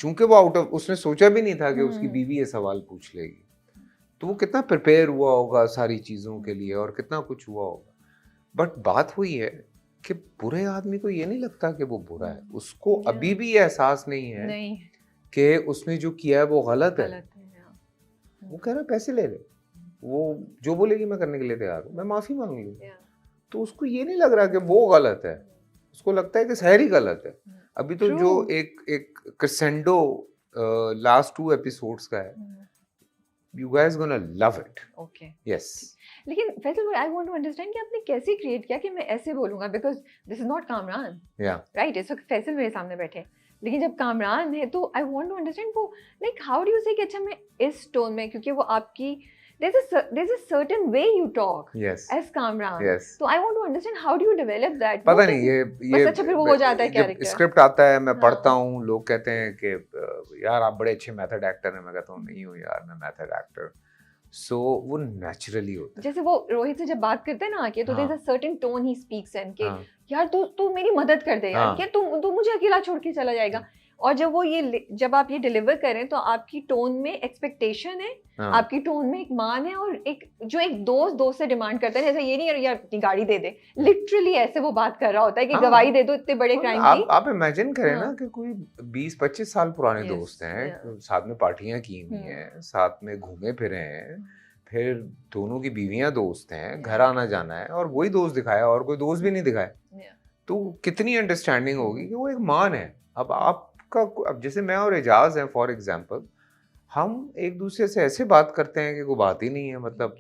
चूंकि वो out of, उसने सोचा भी नहीं था कि उसकी हम्म। बीवी ये सवाल पूछ लेगी, तो वो कितना प्रिपेयर हुआ होगा सारी चीज़ों के लिए और कितना कुछ हुआ होगा। बट बात हुई है कि बुरे आदमी को ये नहीं लगता कि वो बुरा है, उसको अभी भी ये एहसास नहीं है नहीं कि उसने जो किया है वो गलत है। गलत है हाँ। वो कह रहा है पैसे ले ले, वो जो बोलेगी मैं करने के लिए तैयार हूँ, मैं माफ़ी मांग लूँगी। Yeah. तो उसको ये नहीं लग रहा कि वो गलत है, उसको लगता है कि सहरी गलत है। अभी तो True. जो एक एक क्रेसेंडो लास्ट 2 एपिसोड्स का है, you guys gonna love it. Okay. Yes. लेकिन Faisal I want to understand कि आपने कैसे क्रिएट किया कि मैं ऐसे बोलूंगा, because this is not Kamran, या राइट? इस वक्त फैसल मेरे सामने बैठे हैं, लेकिन जब कामरान है तो आई वांट टू अंडरस्टैंड वो लाइक हाउ डू यू से कि अच्छा मैं इस टोन में, क्योंकि वो आपकी there's a certain way you talk yes as Kamran. Yes. So I want to understand how do you develop that? पता वो नहीं कैसे- ये बस अच्छा फिर वो हो जाता है जब कैरेक्टर। स्क्रिप्ट आता है मैं हाँ। पढ़ता हूँ, लोग कहते हैं कि यार आप बड़े अच्छे मेथड एक्टर हैं, मैं कहता हूँ नहीं हूँ यार मैं मेथड एक्टर। सो वो नेचुरली होता है। जैसे वो रोहित से जब बात करते हैं ना आके, तो हाँ। there's a certain tone he speaks in कि हाँ। यार तू मेरी मदद कर दे यार, हाँ। क्या तू मुझे अकेला छोड़ के चला जाएगा। और जब वो जब आप ये डिलीवर करें तो आपकी टोन में एक्सपेक्टेशन है, हाँ। आपकी टोन में एक मान है, और एक जो एक दोस्त से डिमांड करता है, जैसे ये नहीं यार अपनी गाड़ी दे दे, लिटरली ऐसे वो बात कर रहा होता है कि हाँ। गवाही दे दो इतने बड़े क्राइम की। आप इमेजिन करें हाँ। ना कि कोई 20-25 साल पुराने Yes, दोस्त हैं, yeah. साथ में पार्टियां की हुई हैं, साथ में घूमे फिरे हैं, फिर दोनों की बीवियां दोस्त हैं, घर आना जाना है, और वही दोस्त दिखाया और कोई दोस्त भी नहीं दिखाया, Yeah. तो कितनी अंडरस्टैंडिंग होगी कि वो एक मान है। अब जैसे मैं और एजाज हैं फॉर एग्जांपल, हम एक दूसरे से ऐसे बात करते हैं कि कोई बात ही नहीं है, मतलब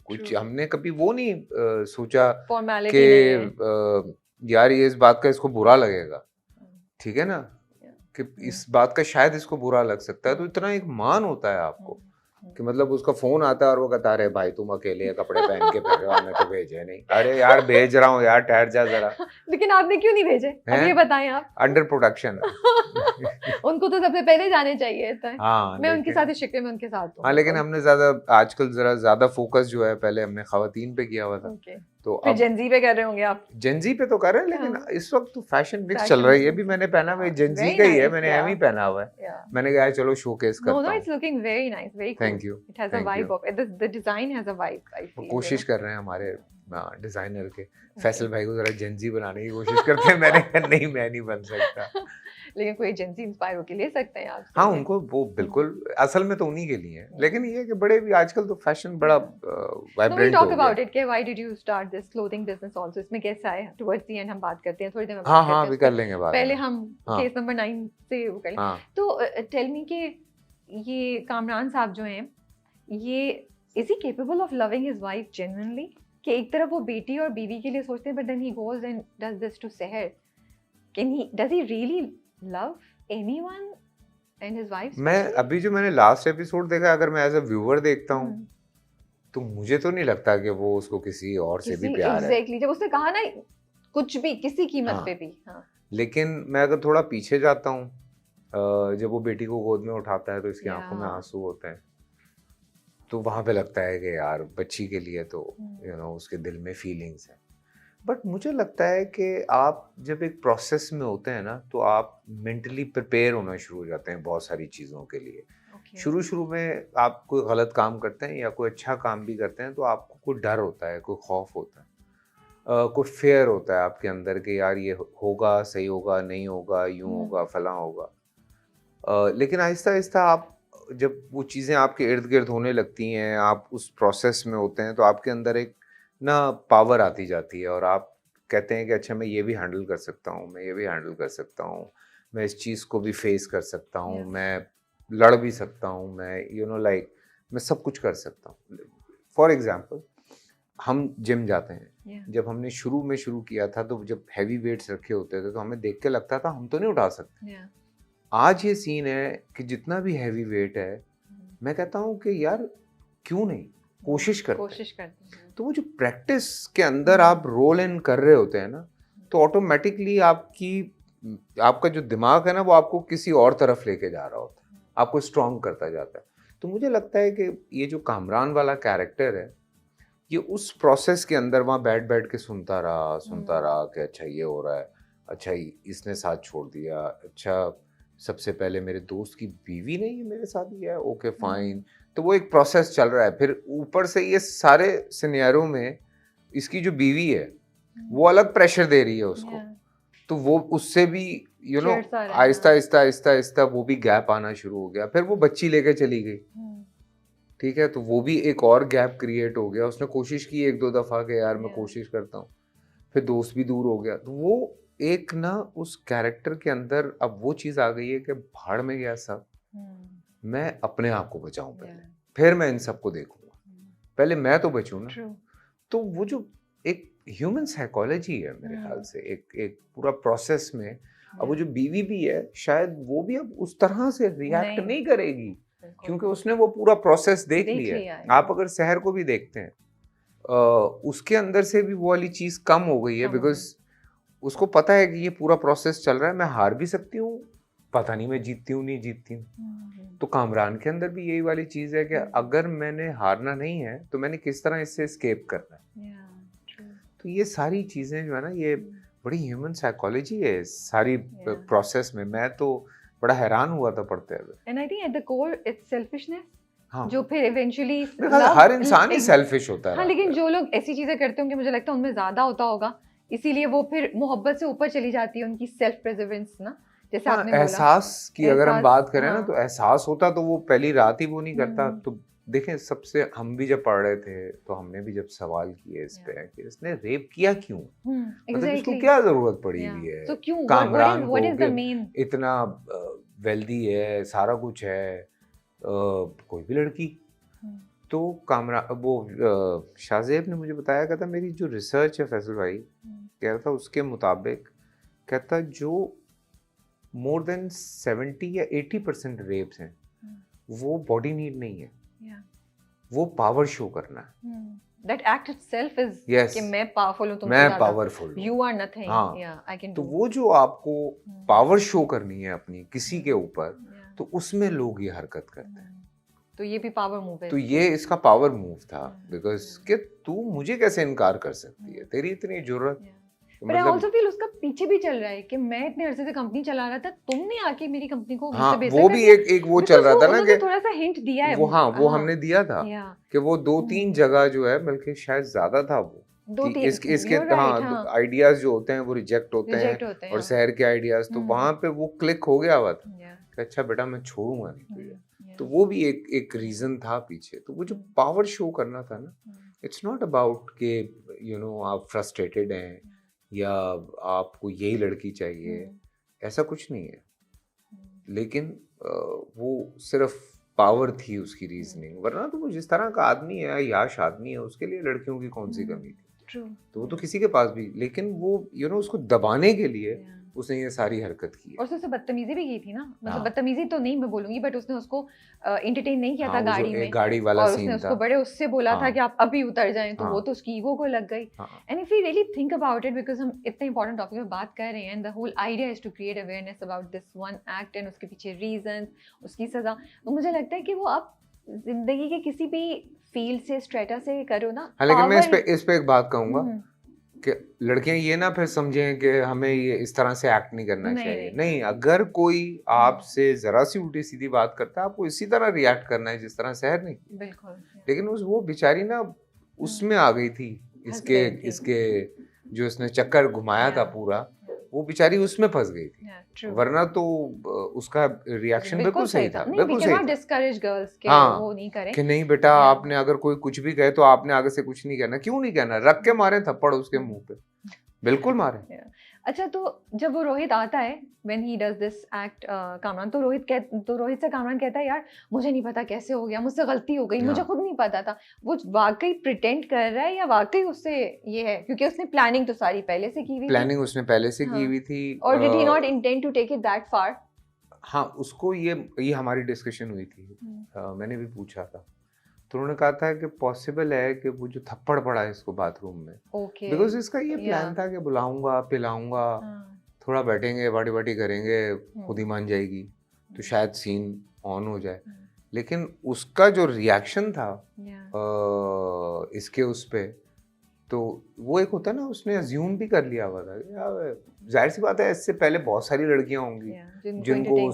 कुछ True. हमने कभी वो नहीं सोचा Formality कि नहीं है। यार ये इस बात का इसको बुरा लगेगा, ठीक है ना, Yeah. कि इस बात का शायद इसको बुरा लग सकता है। तो इतना एक मान होता है आपको कि मतलब उसका फोन आता है और वो कहता है अरे भाई तुम अकेले कपड़े पहन के फिर रहे हो, हमें तो भेजे नहीं। अरे यार भेज रहा हूँ यार, ठहर जा जरा। लेकिन आपने क्यों नहीं भेजे, अब ये बताएं आप। अंडर प्रोडक्शन उनको तो सबसे पहले जाने चाहिए था। हाँ, मैं उनके साथ शिक्के में उनके साथ हूँ। हाँ, लेकिन हमने आजकल जरा ज्यादा फोकस जो है, पहले हमने खवातीन पे किया हुआ था। तो फिर अब जेंजी पे कर रहे होंगे आप। जेंजी पे तो कर रहे हैं, लेकिन हाँ। इस वक्त तो फैशन मिक्स Fashion चल रही है। mix अभी है। मैंने पहना हुआ हाँ, जेंजी very का ही है, nice, मैंने yeah. एम ही पहना हुआ है। Yeah. मैंने कहा चलो शोकेस No, करता no, हूँ। it's looking very nice, very cool. Thank you. It has a Thank vibe you. of it. The design has a vibe, I वो feel. कोशिश कर रहे हैं हमारे डिजाइनर के, फैसल भाई को जरा जेंजी बनाने की कोशिश करते हैं। मैंने कहा नहीं मैं नहीं बन सकता। लेकिन कोई जेंजी इंस्पायर होके ले सकते हैं आप। हाँ, उनको वो बिल्कुल असल में तो उन्हीं के लिए है, लेकिन ये कि बड़े भी आजकल तो फैशन बड़ा वाइब्रेंट हो टॉक गया। About it, why did you start this clothing business also? इसमें कैसे आए? टुवर्ड्स द एंड हम बात करते हैं, थोड़ी देर में बात हाँ करते हाँ, हैं अभी उस पे। कर लेंगे बात। पहले हम हाँ। केस नंबर 9 से वो कर लें। हाँ। तो टेल मी कि ये कामरान साहब जो हैं, ये is he capable of loving his wife genuinely? कि एक तरफ वो बेटी और बीवी के लिए सोचते हैं, but then he goes and does this to Sehar. Does he really love anyone and his wife? मैं अभी जो मैंने लास्ट एपिसोड देखा, अगर मैं एज अ व्यूअर देखता हूँ तो मुझे तो नहीं लगता कि वो उसको किसी और से भी प्यार है। एग्जैक्टली, जब उसने कहा ना कुछ भी किसी कीमत हाँ। पे भी। हाँ। लेकिन मैं अगर थोड़ा पीछे जाता हूँ, जब वो बेटी को गोद में उठाता है तो इसकी आंखों में आंसू होते हैं, तो वहां पे लगता है कि यार बच्ची के लिए तो उसके दिल में फीलिंग्स हैं। बट मुझे लगता है कि आप जब एक प्रोसेस में होते हैं ना, तो आप मेंटली प्रिपेयर होना शुरू हो जाते हैं बहुत सारी चीज़ों के लिए। शुरू में आप कोई गलत काम करते हैं या कोई अच्छा काम भी करते हैं तो आपको कोई डर होता है, कोई खौफ होता है, कोई फेयर होता है आपके अंदर कि यार ये होगा, सही होगा, नहीं होगा, यूं होगा, फलां होगा। लेकिन आहिस्ता आहिस्ता आप जब वो चीज़ें आपके इर्द गिर्द होने लगती हैं, आप उस प्रोसेस में होते हैं, तो आपके अंदर एक ना पावर आती जाती है और आप कहते हैं कि अच्छा मैं ये भी हैंडल कर सकता हूँ, मैं ये भी हैंडल कर सकता हूँ, मैं इस चीज़ को भी फेस कर सकता हूँ, मैं लड़ भी सकता हूँ, मैं लाइक मैं सब कुछ कर सकता हूँ। फॉर एग्जाम्पल हम जिम जाते हैं, जब हमने शुरू किया था तो जब हैवी वेट्स रखे होते थे तो हमें देख के लगता था हम तो नहीं उठा सकते। आज ये सीन है कि जितना भी हैवी वेट है, मैं कहता हूँ कि यार क्यों नहीं कोशिश करते हैं। तो वो जो प्रैक्टिस के अंदर आप रोल इन कर रहे होते हैं ना, तो ऑटोमेटिकली आपका जो दिमाग है ना, वो आपको किसी और तरफ लेके जा रहा होता है, आपको स्ट्रॉन्ग करता जाता है। तो मुझे लगता है कि ये जो कामरान वाला कैरेक्टर है, ये उस प्रोसेस के अंदर वहाँ बैठ के सुनता रहा कि अच्छा ये हो रहा है, अच्छा इसने साथ छोड़ दिया, अच्छा सबसे पहले मेरे दोस्त की बीवी ने ये मेरे साथ किया है, ओके फाइन। तो वो एक प्रोसेस चल रहा है, फिर ऊपर से ये सारे सिनेरियो में इसकी जो बीवी है वो अलग प्रेशर दे रही है उसको, तो वो उससे भी आहिस्ता आहिस्ता आहिस्ता आहिस्ता वो भी गैप आना शुरू हो गया। फिर वो बच्ची लेके चली गई, ठीक है, तो वो भी एक और गैप क्रिएट हो गया। उसने कोशिश की 1-2 दफा के यार मैं कोशिश करता हूँ, फिर दोस्त भी दूर हो गया। तो वो एक ना उस कैरेक्टर के अंदर अब वो चीज आ गई है कि भाड़ में गया सब, मैं अपने आप को बचाऊं पहले, फिर मैं इन सबको देखूंगा, पहले मैं तो बचूं ना। तो वो जो एक ह्यूमन साइकोलॉजी है मेरे ख्याल से एक पूरा प्रोसेस में, अब वो जो बीवी भी है शायद वो भी अब उस तरह से रिएक्ट नहीं करेगी, क्योंकि उसने वो पूरा प्रोसेस देख लिया है। आप अगर शहर को भी देखते हैं, उसके अंदर से भी वो वाली चीज कम हो गई है, बिकॉज उसको पता है कि ये पूरा प्रोसेस चल रहा है, मैं हार भी सकती हूँ, पता नहीं मैं जीतती हूँ नहीं जीतती हूँ। तो कामरान के अंदर भी यही वाली चीज है कि अगर मैंने हारना नहीं है तो मैंने किस तरह इससे एस्केप करना है। तो ये सारी चीजें जो है ना, ये बड़ी ह्यूमन साइकोलॉजी है सारी प्रोसेस में। मैं तो बड़ा हैरान हुआ था पढ़ते हुए। And I think at the core it's selfishness, हाँ, जो फिर इवेंचुअली हर इंसान ही सेल्फिश होता है। हाँ, लेकिन जो लोग ऐसी चीजें करते होंगे मुझे लगता है उनमें ज्यादा होता होगा, इसीलिए वो फिर मोहब्बत से ऊपर चली जाती है उनकी सेल्फ प्रिजर्वेंस ना, जैसे आपने बोला एहसास की अगर हम बात करें ना, तो एहसास होता तो वो पहली रात ही वो नहीं करता। तो देखें, सबसे हम भी जब पढ़ रहे थे तो हमने भी जब सवाल किए इस पे कि इसने रेप किया क्यों, मतलब इसको क्या जरूरत पड़ी हुई है, तो क्यों कामरान को इतना वेल्दी है, सारा कुछ है, कोई भी लड़की। तो वो शाहजेब ने मुझे बताया, कहता मेरी जो रिसर्च है फैसल भाई, कह रहा था उसके मुताबिक, कहता जो मोर देन 70 या 80% रेप्स हैं वो बॉडी नीड नहीं है, वो पावर शो करना है। That act itself is कि मैं पावरफुल हूँ, तुम मैं पावरफुल हूँ, you are nothing, I can do। तो वो जो आपको पावर शो करनी है अपनी किसी के ऊपर, तो उसमें लोग ये हरकत करते हैं। तो ये भी पावर मूव है। तो ये इसका पावर मूव था, बिकॉज कि तू मुझे कैसे इनकार कर सकती है, तेरी इतनी जरूरत। But I also feel उसका पीछे भी चल रहा है कि मैं इतने अरसे से कंपनी चला रहा था, तुमने आके मेरी कंपनी को हाँ, वो भी एक वो चल रहा था ना कि थोड़ा सा हिंट दिया है वो हमने दिया था कि वो 2-3 जगह जो है, बल्कि शायद ज्यादा था वो, इसके हाँ आइडियाज जो होते हैं वो रिजेक्ट होते हैं और शहर के आइडियाज, तो वहां पे वो क्लिक हो गया हुआ था कि अच्छा बेटा मैं छोड़ूंगा नहीं तुझे। तो वो भी एक रीजन था पीछे। तो वो जो पावर शो करना था ना, इट्स नॉट अबाउट के आप फ्रस्ट्रेटेड हैं या आपको यही लड़की चाहिए, ऐसा कुछ नहीं है। लेकिन वो सिर्फ पावर थी उसकी रीजनिंग, वरना तो वो जिस तरह का आदमी है, याश आदमी है, उसके लिए लड़कियों की कौन सी कमी थी। तो वो तो किसी के पास भी, लेकिन वो उसको दबाने के लिए उसने ये सारी हरकत की है। और उसने बदतमीजी भी की थी ना, मतलब बदतमीजी तो नहीं मैं बोलूंगी, बट उसने उसको एंटरटेन नहीं किया था गाड़ी में, गाड़ी वाला और उसने उसको बड़े उससे बोला था कि आप अभी उतर जाएं, तो वो तो उसकी ईगो को लग गई। And if you really think about it, because हम इतने इंपॉर्टेंट टॉपिक पे बात कर रहे हैं, and the whole idea is to create awareness about this one act and उसके पीछे रीजन, उसकी सजा, तो मुझे लगता है कि वो आप जिंदगी के किसी भी फील्ड से, स्ट्रेटा से करो ना। लेकिन मैं इस पे एक बात कहूंगा कि लड़कियां ये ना फिर समझें कि हमें ये इस तरह से एक्ट नहीं करना चाहिए। नहीं, अगर कोई आपसे जरा सी उल्टी सीधी बात करता है, आपको इसी तरह रिएक्ट करना है जिस तरह शहर ने किया। बिल्कुल। लेकिन वो बेचारी ना उसमें आ गई थी, इसके जो इसने चक्कर घुमाया था पूरा, वो बेचारी उसमें फंस गई थी, वरना तो उसका रिएक्शन बिल्कुल सही था। बिल्कुल सही था। डिस्करेज गर्ल्स के वो नहीं करें कि नहीं बेटा आपने अगर कोई कुछ भी कहे तो आपने आगे से कुछ नहीं कहना। क्यों नहीं कहना? रख के मारे थप्पड़ उसके मुंह पे, बिल्कुल मारे। अच्छा, तो जब वो रोहित आता है, when he does this act, Kamran, तो रोहित से कामरान कहता है यार मुझे नहीं पता कैसे हो गया, मुझसे गलती हो गई, मुझे खुद नहीं पता था। वो वाकई प्रिटेंड कर रहा है या वाकई उससे ये है, क्योंकि उसने प्लानिंग तो सारी पहले से की हुई थी। प्लानिंग उसने पहले से की हुई थी। और did he not intend to take it that far? हाँ, उसको ये हमारी डिस्कशन हुई थी, मैंने भी पूछा था, तो उन्होंने कहा था कि पॉसिबल है कि वो जो थप्पड़ पड़ा है इसको बाथरूम में, बिकॉज इसका ये प्लान था कि बुलाऊंगा, पिलाऊंगा, थोड़ा बैठेंगे, बाटी बाटी करेंगे, खुद ही मान जाएगी, तो शायद सीन ऑन हो जाए। लेकिन उसका जो रिएक्शन था इसके उस पे, तो वो एक होता है ना, उसने अज्यूम भी कर लिया हुआ था, जाहिर सी बात है इससे पहले बहुत सारी लड़कियां होंगी जिनको उसने